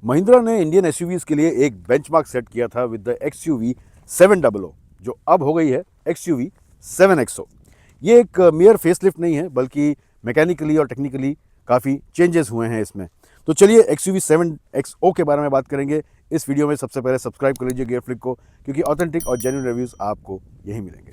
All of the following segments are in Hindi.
महिंद्रा ने इंडियन एसयूवीज के लिए एक बेंचमार्क सेट किया था विद द XUV 700 जो अब हो गई है XUV 7XO। ये एक मेयर फेसलिफ्ट नहीं है बल्कि मैकेनिकली और टेक्निकली काफ़ी चेंजेस हुए हैं इसमें। तो चलिए XUV 7XO के बारे में बात करेंगे इस वीडियो में। सबसे पहले सब्सक्राइब कर लीजिए गियर फ्लिक को, क्योंकि ऑथेंटिक और जेन्युइन रिव्यूज़ आपको यही मिलेंगे।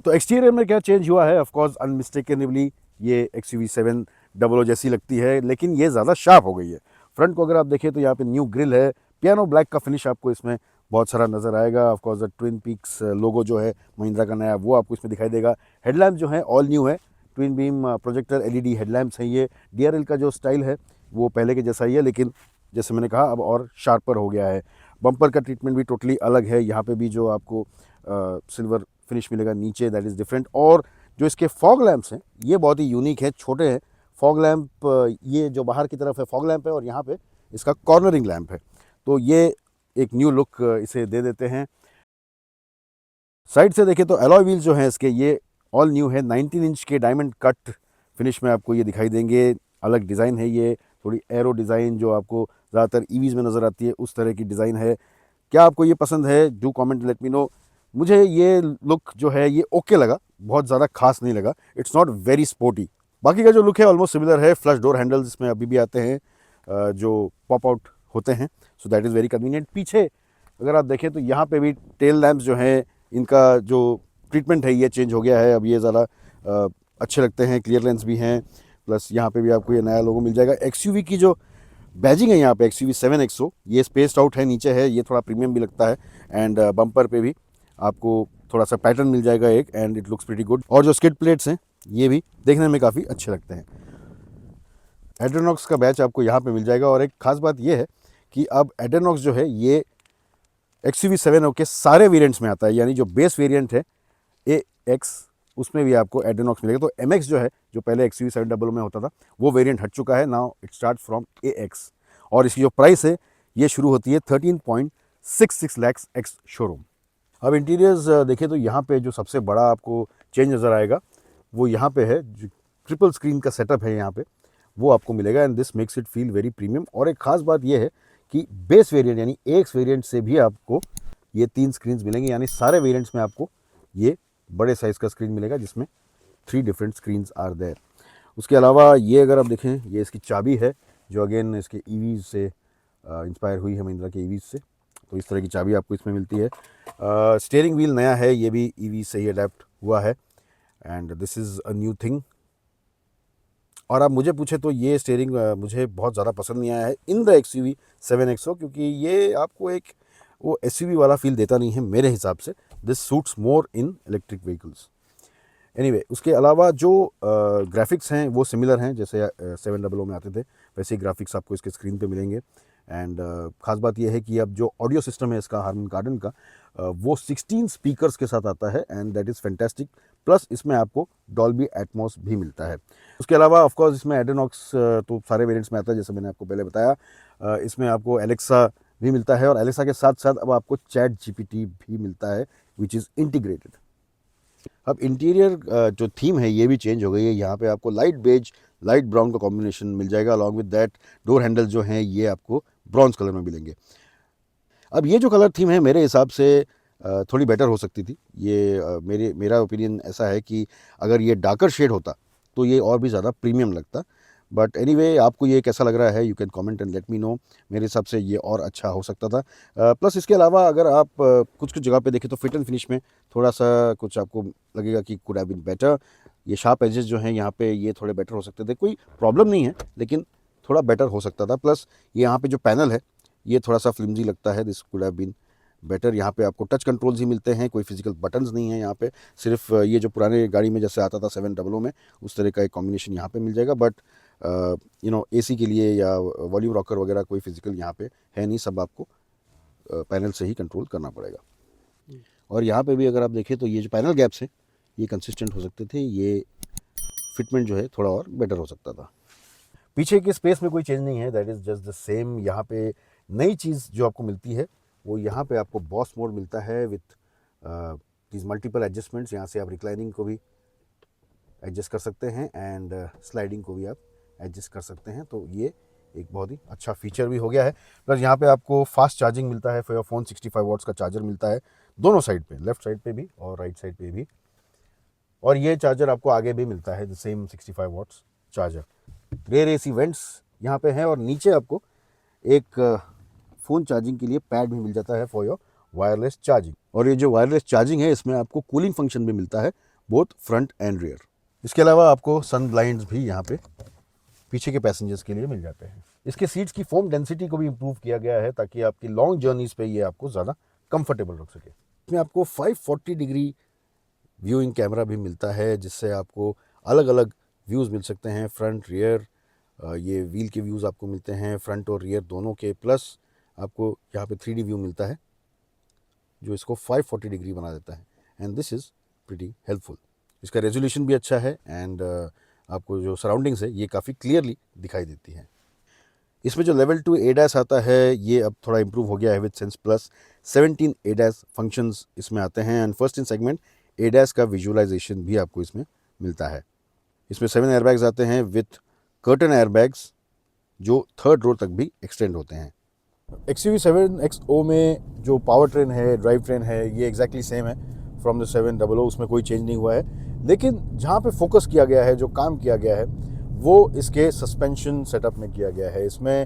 तो एक्सटीरियर में क्या चेंज हुआ है? ऑफ कोर्स अनमिस्टेकेबली ये XUV 700 जैसी लगती है, लेकिन ये ज़्यादा शार्प हो गई है। फ्रंट को अगर आप देखें तो यहाँ पे न्यू ग्रिल है, पियानो ब्लैक का फिनिश आपको इसमें बहुत सारा नज़र आएगा। Of course the twin peaks logo जो है महिंद्रा का नया, वो आपको इसमें दिखाई देगा। हेडलैम्प जो है ऑल न्यू है, twin beam projector LED headlamps हैं ये। DRL का जो स्टाइल है वो पहले के जैसा ही है, लेकिन जैसे मैंने कहा अब और शार्पर हो गया है। बम्पर का ट्रीटमेंट भी टोटली अलग है। यहाँ पे भी जो आपको सिल्वर फिनिश मिलेगा नीचे, दैट इज़ डिफरेंट। और जो इसके फॉग लैंप्स हैं ये बहुत ही यूनिक है, छोटे हैं फॉग लैंप। ये जो बाहर की तरफ है फॉग लैंप है और यहाँ पे इसका कॉर्नरिंग लैंप है, तो ये एक न्यू लुक इसे दे देते हैं। साइड से देखें तो एलॉय व्हील्स जो हैं इसके ये ऑल न्यू है। 19 इंच के डायमंड कट फिनिश में आपको ये दिखाई देंगे। अलग डिज़ाइन है ये, थोड़ी एरो डिज़ाइन जो आपको ज़्यादातर ईवीज़ में नज़र आती है, उस तरह की डिज़ाइन है। क्या आपको ये पसंद है? Do comment, let me know. मुझे ये लुक जो है ये ओके लगा, बहुत ज़्यादा खास नहीं लगा। It's not very sporty. बाकी का जो लुक है ऑलमोस्ट सिमिलर है। फ्लश डोर हैंडल्स इसमें अभी भी आते हैं जो पॉप आउट होते हैं, so that is very convenient. पीछे अगर आप देखें तो यहाँ पे भी टेल लैंप्स जो हैं इनका जो ट्रीटमेंट है ये चेंज हो गया है। अब ये ज़्यादा अच्छे लगते हैं, क्लियर लेंस भी हैं। प्लस यहाँ पे भी आपको ये नया लोगो मिल जाएगा। XUV की जो बैजिंग है यहाँ पे XUV 7XO, ये स्पेस्ड आउट है, नीचे है, ये थोड़ा प्रीमियम भी लगता है। एंड बम्पर पे भी आपको थोड़ा सा पैटर्न मिल जाएगा एक, and it looks pretty good. और जो स्किड प्लेट्स हैं ये भी देखने में काफ़ी अच्छे लगते हैं। एड्रेनॉक्स का बैच आपको यहाँ पे मिल जाएगा। और एक खास बात ये है कि अब एड्रेनॉक्स जो है ये XUV 7 के सारे वेरिएंट्स में आता है, यानी जो बेस वेरिएंट है AX उसमें भी आपको एड्रेनॉक्स मिलेगा। तो MX जो है, जो पहले XUV 700 में होता था, वो वेरिएंट हट चुका है। Now it start from AX। और इसकी जो प्राइस है ये शुरू होती है 13.66 लाख एक्स शोरूम। अब इंटीरियर्स देखें तो यहाँ पे जो सबसे बड़ा आपको चेंज नज़र आएगा वो यहाँ पे है। जो ट्रिपल स्क्रीन का सेटअप है यहाँ पे वो आपको मिलेगा, and this makes it feel very premium. और एक खास बात ये है कि बेस वेरिएंट यानी AX वेरिएंट से भी आपको ये 3 स्क्रीन्स मिलेंगे, यानी सारे वेरिएंट्स में आपको ये बड़े साइज़ का स्क्रीन मिलेगा जिसमें 3 डिफरेंट स्क्रीन्स आर देयर। उसके अलावा ये अगर आप देखें, ये इसकी चाबी है जो अगेन इसके EVs से इंस्पायर हुई है, महिंद्रा के EVs से। तो इस तरह की चाबी आपको इसमें मिलती है। स्टीयरिंग व्हील नया है, ये भी EV से ही अडेप्ट हुआ है, and this is a new thing. और आप मुझे पूछे तो ये स्टीयरिंग मुझे बहुत ज़्यादा पसंद नहीं आया है इन द XUV 7XO, क्योंकि ये आपको एक वो SUV वाला फील देता नहीं है मेरे हिसाब से। This suits more in electric vehicles. Anyway, उसके अलावा जो ग्राफिक्स हैं वो सिमिलर हैं, जैसे 700 में आते थे वैसे ही ग्राफिक्स आपको इसके स्क्रीन पे मिलेंगे। एंड ख़ास बात यह है कि अब जो ऑडियो सिस्टम है इसका हारमन कार्डन का, वो 16 स्पीकर्स के साथ आता है, and that is fantastic. Plus इसमें आपको डॉल्बी एटमॉस भी मिलता है। उसके अलावा ऑफ कोर्स इसमें एड्रेनॉक्स तो सारे वेरिएंट्स में आता है, जैसे मैंने आपको पहले बताया। इसमें आपको एलेक्सा भी मिलता है, और एलेक्सा के साथ साथ अब आपको चैट GPT भी मिलता है, विच इज़ इंटीग्रेटेड। अब इंटीरियर जो थीम है ये भी चेंज हो गई है। यहाँ पे आपको लाइट बेज लाइट ब्राउन का कॉम्बिनेशन मिल जाएगा। Along with that door handle जो हैं ये आपको ब्रॉन्ज कलर में मिलेंगे। अब ये जो कलर थीम है मेरे हिसाब से थोड़ी बेटर हो सकती थी। ये मेरा ओपिनियन ऐसा है कि अगर ये डार्कर शेड होता तो ये और भी ज़्यादा प्रीमियम लगता। बट एनीवे, आपको ये कैसा लग रहा है? You can comment and let me know. मेरे हिसाब से ये और अच्छा हो सकता था। प्लस इसके अलावा अगर आप कुछ कुछ जगह पे देखें तो फिट एंड फिनिश में थोड़ा सा कुछ आपको लगेगा कि कुड हैव बीन बेटर। ये शार्प एजेस जो हैं यहाँ पे ये थोड़े बेटर हो सकते थे। कोई प्रॉब्लम नहीं है, लेकिन थोड़ा बेटर हो सकता था। प्लस ये यहाँ पे जो पैनल है ये थोड़ा सा फ्लिमजी लगता है, this could have been better. यहाँ पे आपको टच कंट्रोल्स ही मिलते हैं, कोई फिजिकल बटन्स नहीं है यहाँ पे। सिर्फ ये जो पुराने गाड़ी में जैसे आता था 700 में, उस तरह का एक कॉम्बिनेशन यहाँ पे मिल जाएगा। बट AC के लिए या वॉल्यूम रॉकर वगैरह कोई फिजिकल यहाँ पे है नहीं, सब आपको पैनल से ही कंट्रोल करना पड़ेगा। और यहाँ पे भी अगर आप देखें तो ये जो पैनल गैप्स हैं ये कंसिस्टेंट हो सकते थे, ये फिटमेंट जो है थोड़ा और बेटर हो सकता था। पीछे के स्पेस में कोई चेंज नहीं है, that is just the same. यहाँ पे नई चीज़ जो आपको मिलती है वो यहाँ पे आपको बॉस मोड मिलता है विथ दीज मल्टीपल एडजस्टमेंट्स। यहाँ से आप रिक्लाइनिंग को भी एडजस्ट कर सकते हैं एंड स्लाइडिंग को भी आप एडजस्ट कर सकते हैं। तो ये एक बहुत ही अच्छा फीचर भी हो गया है। प्लस यहाँ पे आपको फास्ट चार्जिंग मिलता है फॉर योर फ़ोन, 65 वॉट्स का चार्जर मिलता है दोनों साइड पे, लेफ्ट साइड पे भी और राइट साइड पे भी। और ये चार्जर आपको आगे भी मिलता है, the same 65 watts charger. Rear AC vents यहाँ पे हैं और नीचे आपको एक फ़ोन चार्जिंग के लिए पैड भी मिल जाता है फॉर योर वायरलेस चार्जिंग। और ये जो वायरलेस चार्जिंग है इसमें आपको कूलिंग फंक्शन भी मिलता है बोथ फ्रंट एंड रियर। इसके अलावा आपको सन ब्लाइंड्स भी यहाँ पे पीछे के पैसेंजर्स के लिए मिल जाते हैं। इसके सीट्स की फोम डेंसिटी को भी इम्प्रूव किया गया है ताकि आपकी लॉन्ग जर्नीज पे ये आपको ज़्यादा कंफर्टेबल रख सके। इसमें आपको 540 डिग्री व्यूइंग कैमरा भी मिलता है जिससे आपको अलग अलग व्यूज़ मिल सकते हैं, फ्रंट रियर। ये व्हील के व्यूज़ आपको मिलते हैं फ्रंट और रियर दोनों के। प्लस आपको यहाँ पे 3D व्यू मिलता है जो इसको 540 डिग्री बना देता है and this is pretty helpful. इसका रेजोल्यूशन भी अच्छा है एंड आपको जो सराउंडिंग्स है ये काफ़ी क्लियरली दिखाई देती है। इसमें जो लेवल 2 ADAS आता है ये अब थोड़ा इम्प्रूव हो गया है with sense plus. 17 ADAS functions इसमें आते हैं and first in segment ADAS का विजुअलाइजेशन भी आपको इसमें मिलता है। इसमें 7 एयरबैग्स आते हैं विथ कर्टन एयरबैग्स जो 3rd रो तक भी एक्सटेंड होते हैं। XUV7XO में जो पावर ट्रेन है, ड्राइव ट्रेन है, ये एग्जैक्टली सेम है फ्रॉम द 700, उसमें कोई चेंज नहीं हुआ है। लेकिन जहाँ पे फोकस किया गया है, जो काम किया गया है वो इसके सस्पेंशन सेटअप में किया गया है। इसमें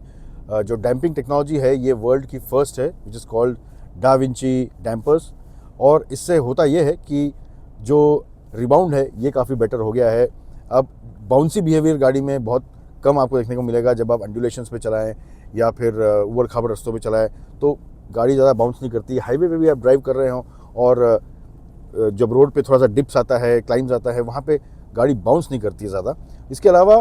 जो डैम्पिंग टेक्नोलॉजी है ये वर्ल्ड की फर्स्ट है which is called da Vinci dampers. और इससे होता ये है कि जो रिबाउंड है ये काफ़ी बेटर हो गया है। अब बाउंसी बिहेवियर गाड़ी में बहुत कम आपको देखने को मिलेगा। जब आप अंडुलेशंस पे चलाएं या फिर ऊबड़ खाबड़ रास्तों पे चलाएं तो गाड़ी ज़्यादा बाउंस नहीं करती। हाईवे पे भी आप ड्राइव कर रहे हो और जब रोड पे थोड़ा सा डिप्स आता है, क्लाइम्स आता है, वहाँ पे गाड़ी बाउंस नहीं करती है ज़्यादा। इसके अलावा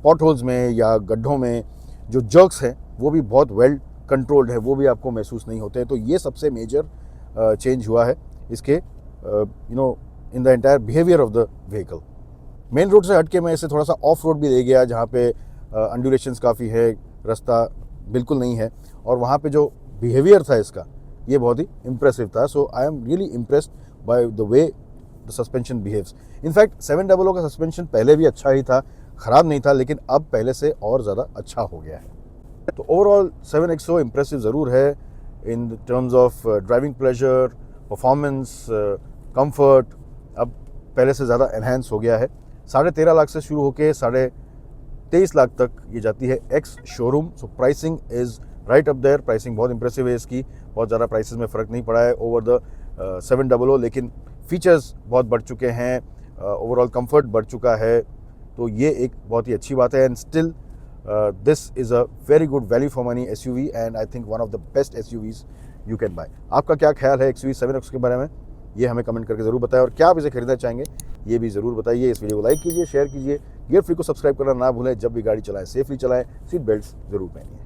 पॉट होल्स में या गड्ढों में जो जर्क्स हैं वो भी बहुत वेल कंट्रोल्ड है, वो भी आपको महसूस नहीं होते। तो ये सबसे मेजर चेंज हुआ है इसके in the entire behaviour of the vehicle. Main road से हटके मैं इसे थोड़ा सा ऑफ रोड भी ले गया जहाँ पे अंडुलेशंस काफ़ी है, रास्ता बिल्कुल नहीं है और वहाँ पे जो बिहेवियर था इसका ये बहुत ही इम्प्रेसिव था। So I am really impressed by the way the suspension behaves. In fact 700 का सस्पेंशन पहले भी अच्छा ही था, ख़राब नहीं था, लेकिन अब पहले से और ज़्यादा अच्छा हो गया है। तो ओवरऑल 7XO इम्प्रेसिव ज़रूर है in terms of driving pleasure, performance, comfort. अब पहले से ज़्यादा एनहेंस हो गया है। 13.5 लाख से शुरू होकर 23.5 लाख तक ये जाती है ex showroom. So pricing is right up there. Pricing बहुत इंप्रेसिव है इसकी, बहुत ज़्यादा प्राइसेस में फ़र्क नहीं पड़ा है ओवर द 700, लेकिन फीचर्स बहुत बढ़ चुके हैं, ओवरऑल कंफर्ट बढ़ चुका है। तो ये एक बहुत ही अच्छी बात है and still this is a very good value for money SUV and I think one of the best SUVs you can buy. आपका क्या ख्याल है XUV7X के बारे में, ये हमें कमेंट करके ज़रूर बताएं और क्या आप इसे खरीदना चाहेंगे ये भी ज़रूर बताइए। इस वीडियो को लाइक कीजिए, शेयर कीजिए, गियर फ्री को सब्सक्राइब करना ना भूलें। जब भी गाड़ी चलाएं सेफली चलाएं, सीट बेल्ट ज़रूर पहनिए।